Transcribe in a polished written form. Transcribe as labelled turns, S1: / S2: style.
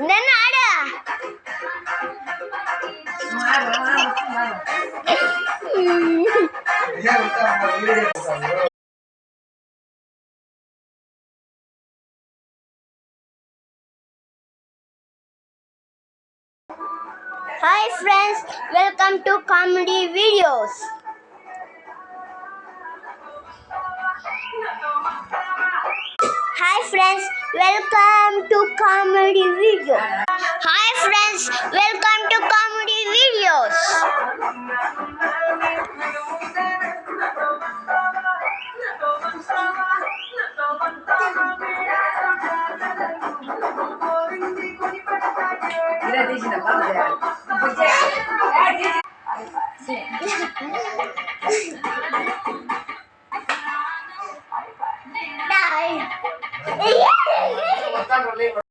S1: ನನ್ನ ಆಡ Hi friends, welcome to comedy videos. Hi friends, welcome to comedy video. Hi friends, welcome to comedy videos. Die.